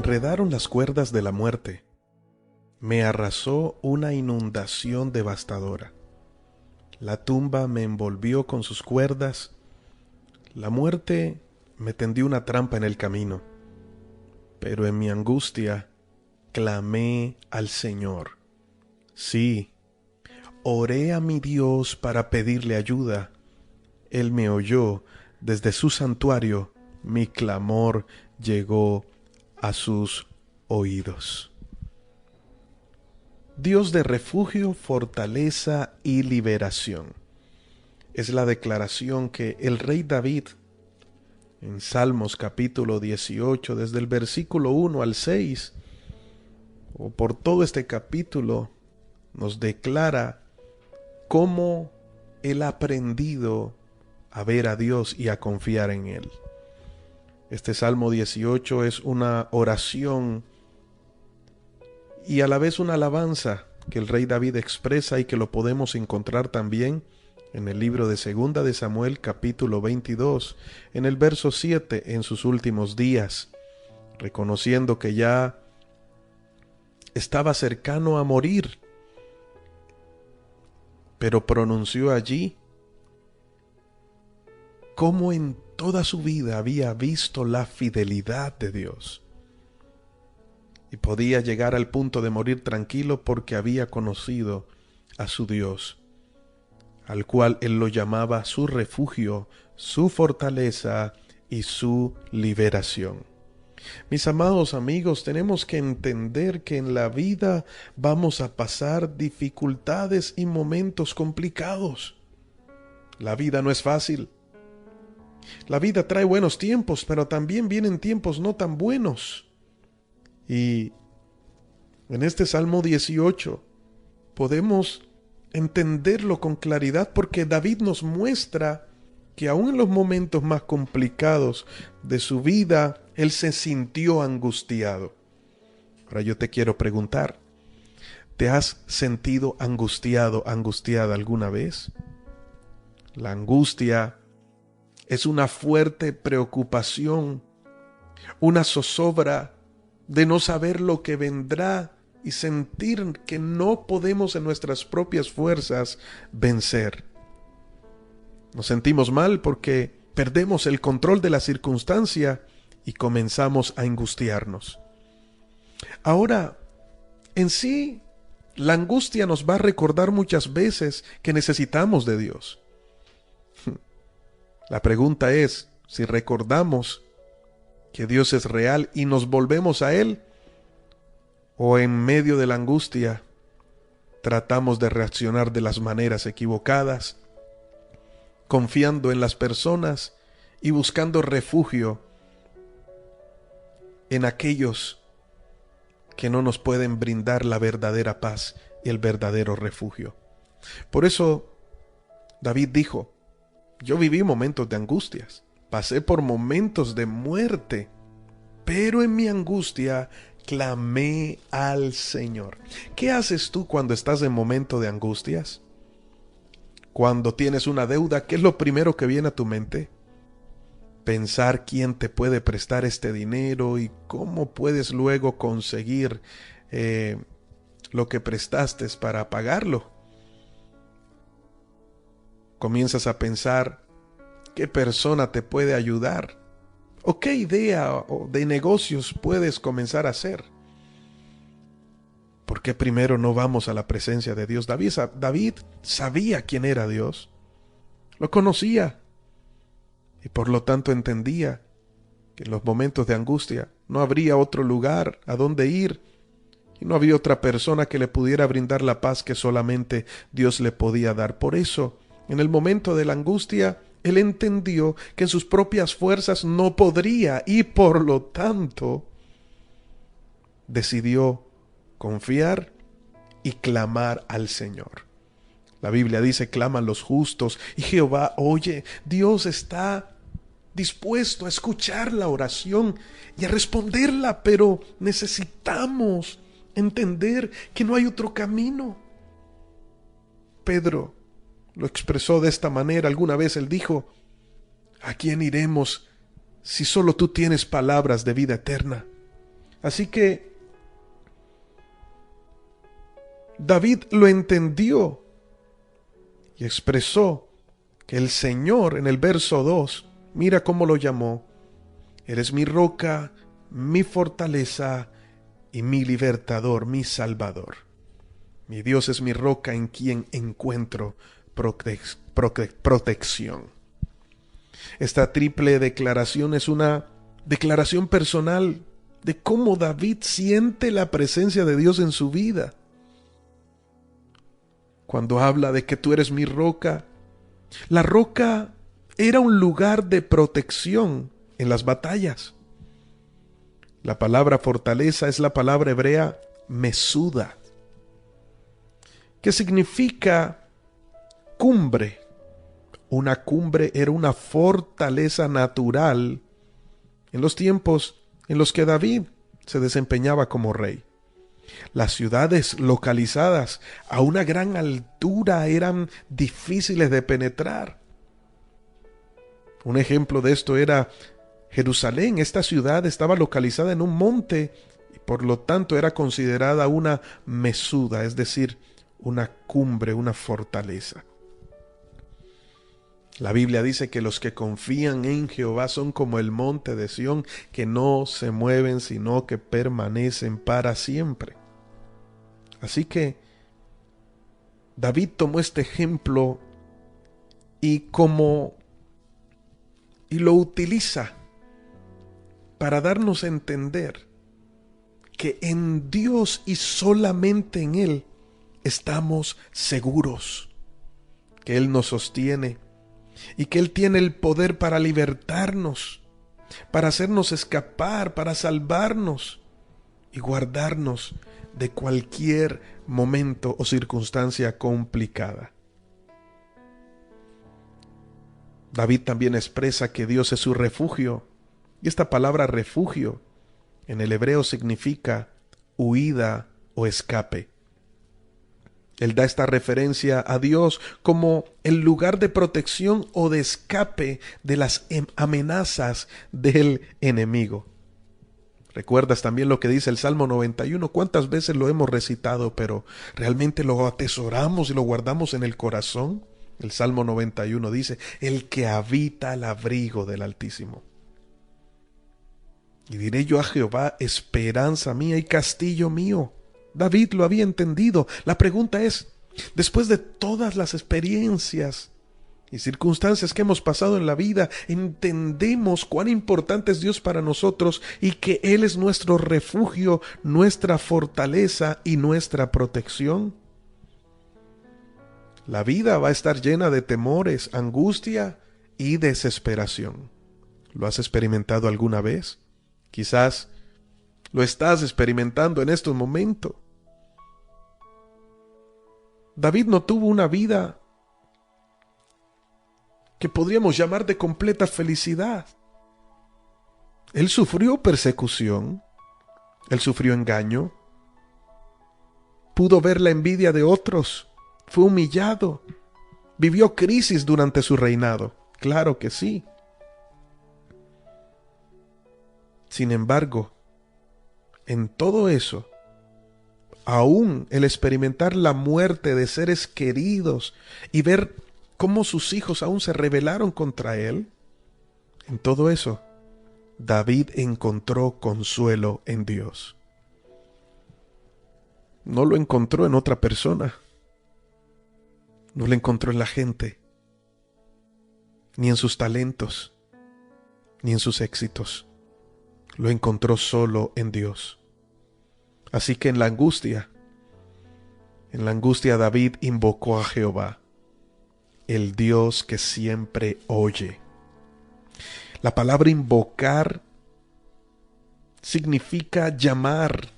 enredaron las cuerdas de la muerte. Me arrasó una inundación devastadora. La tumba me envolvió con sus cuerdas. La muerte me tendió una trampa en el camino. Pero en mi angustia clamé al Señor. Sí, oré a mi Dios para pedirle ayuda. Él me oyó desde su santuario. Mi clamor llegó a sus oídos. Dios de refugio, fortaleza y liberación. Es la declaración que el rey David, en Salmos capítulo 18, desde el versículo 1 al 6, o por todo este capítulo, nos declara cómo él ha aprendido a ver a Dios y a confiar en Él. Este Salmo 18 es una oración y a la vez una alabanza que el rey David expresa y que lo podemos encontrar también en el libro de Segunda de Samuel capítulo 22, en el verso 7, en sus últimos días, reconociendo que ya estaba cercano a morir, pero pronunció allí cómo en toda su vida había visto la fidelidad de Dios. Y podía llegar al punto de morir tranquilo porque había conocido a su Dios, al cual él lo llamaba su refugio, su fortaleza y su liberación. Mis amados amigos, tenemos que entender que en la vida vamos a pasar dificultades y momentos complicados. La vida no es fácil. La vida trae buenos tiempos, pero también vienen tiempos no tan buenos. Y en este Salmo 18 podemos entenderlo con claridad porque David nos muestra que aún en los momentos más complicados de su vida, él se sintió angustiado. Ahora yo te quiero preguntar, ¿te has sentido angustiado, angustiada alguna vez? La angustia es una fuerte preocupación, una zozobra de no saber lo que vendrá y sentir que no podemos en nuestras propias fuerzas vencer. Nos sentimos mal porque perdemos el control de la circunstancia y comenzamos a angustiarnos. Ahora, en sí, la angustia nos va a recordar muchas veces que necesitamos de Dios. La pregunta es si recordamos que Dios es real y nos volvemos a Él, o en medio de la angustia tratamos de reaccionar de las maneras equivocadas, confiando en las personas y buscando refugio en aquellos que no nos pueden brindar la verdadera paz y el verdadero refugio. Por eso David dijo: yo viví momentos de angustias, pasé por momentos de muerte, pero en mi angustia clamé al Señor. ¿Qué haces tú cuando estás en momento de angustias? Cuando tienes una deuda, ¿qué es lo primero que viene a tu mente? Pensar quién te puede prestar este dinero y cómo puedes luego conseguir lo que prestaste para pagarlo. Comienzas a pensar qué persona te puede ayudar o qué idea de negocios puedes comenzar a hacer. ¿Por qué primero no vamos a la presencia de Dios? David sabía quién era Dios, lo conocía y por lo tanto entendía que en los momentos de angustia no habría otro lugar a donde ir y no había otra persona que le pudiera brindar la paz que solamente Dios le podía dar. Por eso, en el momento de la angustia, él entendió que en sus propias fuerzas no podría y por lo tanto decidió confiar y clamar al Señor. La Biblia dice: claman los justos y Jehová oye. Dios está dispuesto a escuchar la oración y a responderla, pero necesitamos entender que no hay otro camino. Pedro lo expresó de esta manera. Alguna vez él dijo: ¿a quién iremos si solo tú tienes palabras de vida eterna? Así que David lo entendió y expresó que el Señor, en el verso 2, mira cómo lo llamó: eres mi roca, mi fortaleza y mi libertador, mi salvador. Mi Dios es mi roca en quien encuentro protección. Esta triple declaración es una declaración personal de cómo David siente la presencia de Dios en su vida. Cuando habla de que tú eres mi roca, la roca era un lugar de protección en las batallas. La palabra fortaleza es la palabra hebrea mesuda, que significa cumbre. Una cumbre era una fortaleza natural en los tiempos en los que David se desempeñaba como rey. Las ciudades localizadas a una gran altura eran difíciles de penetrar. Un ejemplo de esto era Jerusalén. Esta ciudad estaba localizada en un monte y por lo tanto era considerada una mesuda, es decir, una cumbre, una fortaleza. La Biblia dice que los que confían en Jehová son como el monte de Sión, que no se mueven, sino que permanecen para siempre. Así que David tomó este ejemplo y lo utiliza para darnos a entender que en Dios y solamente en Él estamos seguros, que Él nos sostiene y que Él tiene el poder para libertarnos, para hacernos escapar, para salvarnos y guardarnos de cualquier momento o circunstancia complicada. David también expresa que Dios es su refugio, y esta palabra refugio en el hebreo significa huida o escape. Él da esta referencia a Dios como el lugar de protección o de escape de las amenazas del enemigo. ¿Recuerdas también lo que dice el Salmo 91? ¿Cuántas veces lo hemos recitado, pero realmente lo atesoramos y lo guardamos en el corazón? El Salmo 91 dice: el que habita al abrigo del Altísimo. Y diré yo a Jehová, esperanza mía y castillo mío. David lo había entendido. La pregunta es, después de todas las experiencias y circunstancias que hemos pasado en la vida, ¿entendemos cuán importante es Dios para nosotros y que Él es nuestro refugio, nuestra fortaleza y nuestra protección? La vida va a estar llena de temores, angustia y desesperación. ¿Lo has experimentado alguna vez? Quizás lo estás experimentando en estos momentos. David no tuvo una vida que podríamos llamar de completa felicidad. Él sufrió persecución, él sufrió engaño, pudo ver la envidia de otros, fue humillado, vivió crisis durante su reinado, claro que sí. Sin embargo, en todo eso, aún el experimentar la muerte de seres queridos y ver cómo sus hijos aún se rebelaron contra él, en todo eso, David encontró consuelo en Dios. No lo encontró en otra persona, no lo encontró en la gente, ni en sus talentos, ni en sus éxitos. Lo encontró solo en Dios. Así que en la angustia David invocó a Jehová, el Dios que siempre oye. La palabra invocar significa llamar.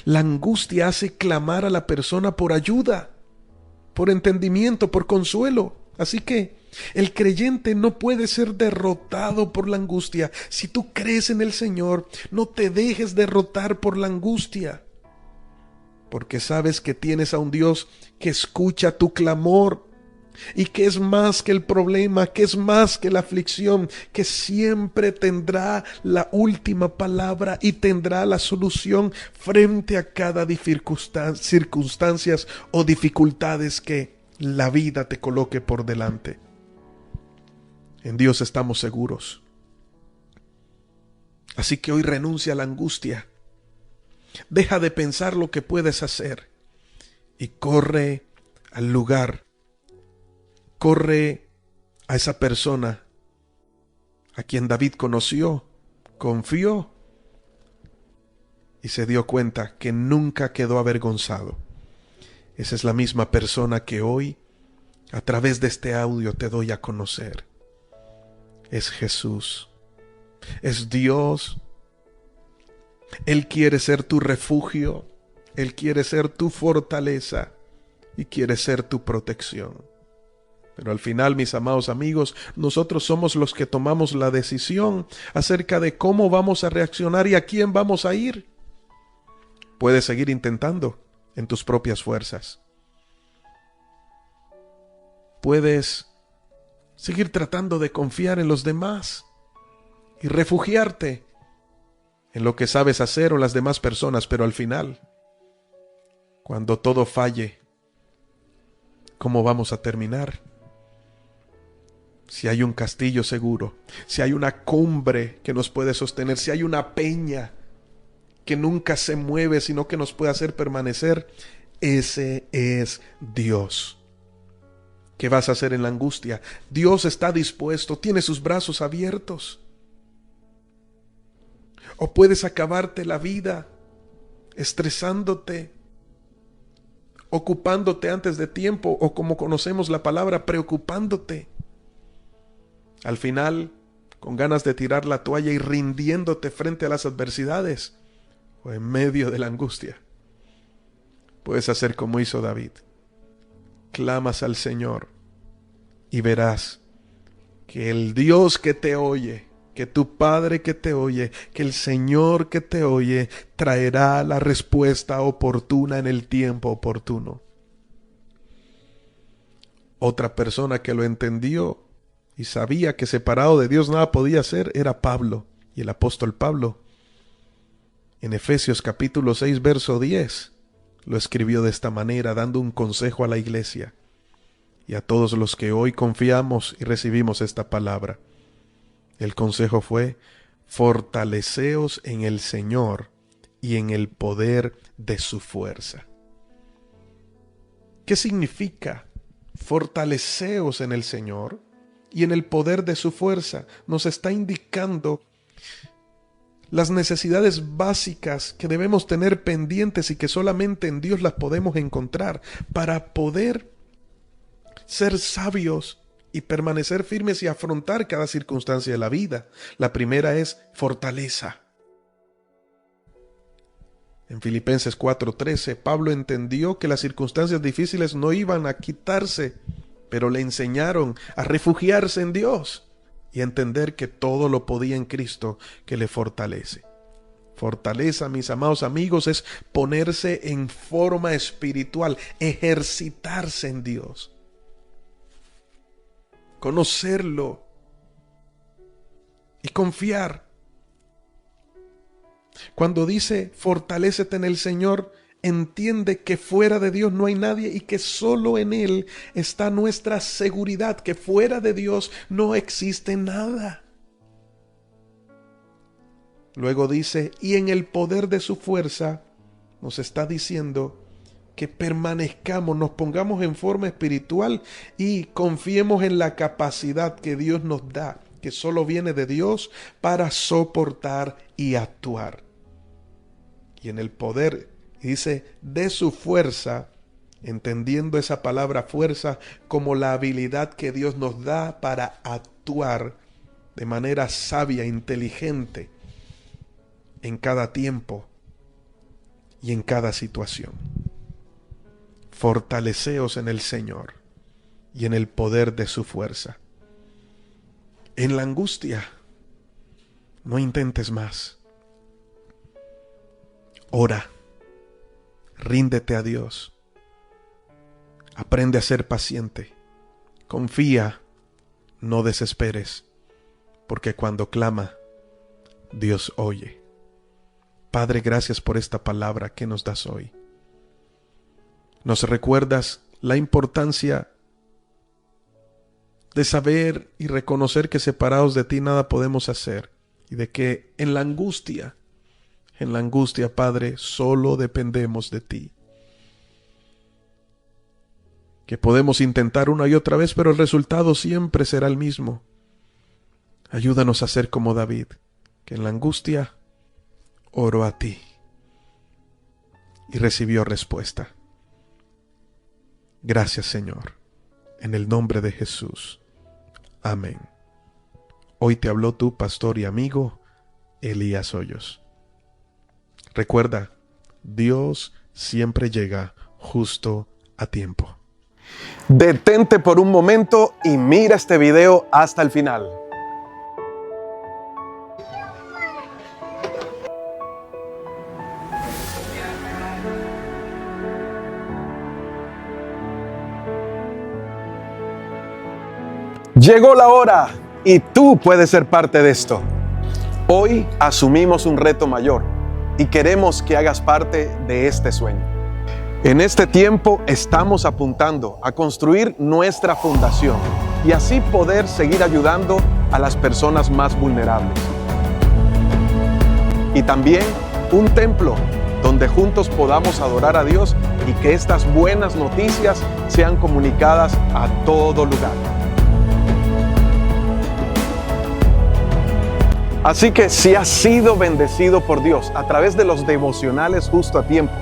La angustia hace clamar a la persona por ayuda, por entendimiento, por consuelo. Así que el creyente no puede ser derrotado por la angustia. Si tú crees en el Señor, no te dejes derrotar por la angustia, porque sabes que tienes a un Dios que escucha tu clamor y que es más que el problema, que es más que la aflicción, que siempre tendrá la última palabra y tendrá la solución frente a cada circunstancias o dificultades que la vida te coloque por delante. En Dios estamos seguros. Así que hoy renuncia a la angustia. Deja de pensar lo que puedes hacer y corre al lugar. Corre a esa persona a quien David conoció, confió y se dio cuenta que nunca quedó avergonzado. Esa es la misma persona que hoy, a través de este audio, te doy a conocer. Es Jesús. Es Dios. Él quiere ser tu refugio. Él quiere ser tu fortaleza y quiere ser tu protección. Pero al final, mis amados amigos, nosotros somos los que tomamos la decisión acerca de cómo vamos a reaccionar y a quién vamos a ir. Puedes seguir intentando en tus propias fuerzas. Puedes seguir tratando de confiar en los demás y refugiarte en lo que sabes hacer o las demás personas, pero al final, cuando todo falle, ¿cómo vamos a terminar? Si hay un castillo seguro, si hay una cumbre que nos puede sostener, si hay una peña que nunca se mueve, sino que nos puede hacer permanecer, ese es Dios. ¿Qué vas a hacer en la angustia? Dios está dispuesto, tiene sus brazos abiertos. O puedes acabarte la vida estresándote, ocupándote antes de tiempo, o como conocemos la palabra, preocupándote. Al final, con ganas de tirar la toalla y rindiéndote frente a las adversidades, o en medio de la angustia, puedes hacer como hizo David. Clamas al Señor y verás que el Dios que te oye, que tu Padre que te oye, que el Señor que te oye, traerá la respuesta oportuna en el tiempo oportuno. Otra persona que lo entendió y sabía que separado de Dios nada podía hacer era Pablo. Y el apóstol Pablo, en Efesios capítulo 6, verso 10, lo escribió de esta manera, dando un consejo a la iglesia y a todos los que hoy confiamos y recibimos esta palabra. El consejo fue: fortaleceos en el Señor y en el poder de su fuerza. ¿Qué significa fortaleceos en el Señor y en el poder de su fuerza? Nos está indicando las necesidades básicas que debemos tener pendientes y que solamente en Dios las podemos encontrar para poder ser sabios y permanecer firmes y afrontar cada circunstancia de la vida. La primera es fortaleza. En Filipenses 4:13, Pablo entendió que las circunstancias difíciles no iban a quitarse, pero le enseñaron a refugiarse en Dios y a entender que todo lo podía en Cristo que le fortalece. Fortaleza, mis amados amigos, es ponerse en forma espiritual, ejercitarse en Dios, conocerlo y confiar. Cuando dice fortalécete en el Señor, entiende que fuera de Dios no hay nadie y que solo en Él está nuestra seguridad, que fuera de Dios no existe nada. Luego dice, y en el poder de su fuerza, nos está diciendo que permanezcamos, nos pongamos en forma espiritual y confiemos en la capacidad que Dios nos da, que solo viene de Dios para soportar y actuar. Y en el poder, dice, de su fuerza, entendiendo esa palabra fuerza como la habilidad que Dios nos da para actuar de manera sabia, inteligente, en cada tiempo y en cada situación. Fortaleceos en el Señor y en el poder de su fuerza. En la angustia, no intentes más. Ora, ríndete a Dios, aprende a ser paciente Confía, no desesperes, porque cuando clama, Dios oye. Padre, gracias por esta palabra que nos das hoy. Nos recuerdas la importancia de saber y reconocer que separados de ti nada podemos hacer, y de que en la angustia, Padre, solo dependemos de ti. Que podemos intentar una y otra vez, pero el resultado siempre será el mismo. Ayúdanos a ser como David, que en la angustia oró a ti y recibió respuesta. Gracias, Señor, en el nombre de Jesús. Amén. Hoy te habló tu pastor y amigo, Elías Hoyos. Recuerda, Dios siempre llega justo a tiempo. Detente por un momento y mira este video hasta el final. Llegó la hora y tú puedes ser parte de esto. Hoy asumimos un reto mayor y queremos que hagas parte de este sueño. En este tiempo estamos apuntando a construir nuestra fundación y así poder seguir ayudando a las personas más vulnerables. Y también un templo donde juntos podamos adorar a Dios y que estas buenas noticias sean comunicadas a todo lugar. Así que si has sido bendecido por Dios a través de los devocionales Justo a Tiempo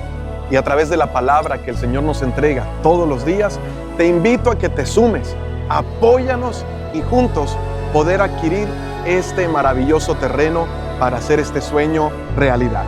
y a través de la palabra que el Señor nos entrega todos los días, te invito a que te sumes, apóyanos y juntos poder adquirir este maravilloso terreno para hacer este sueño realidad.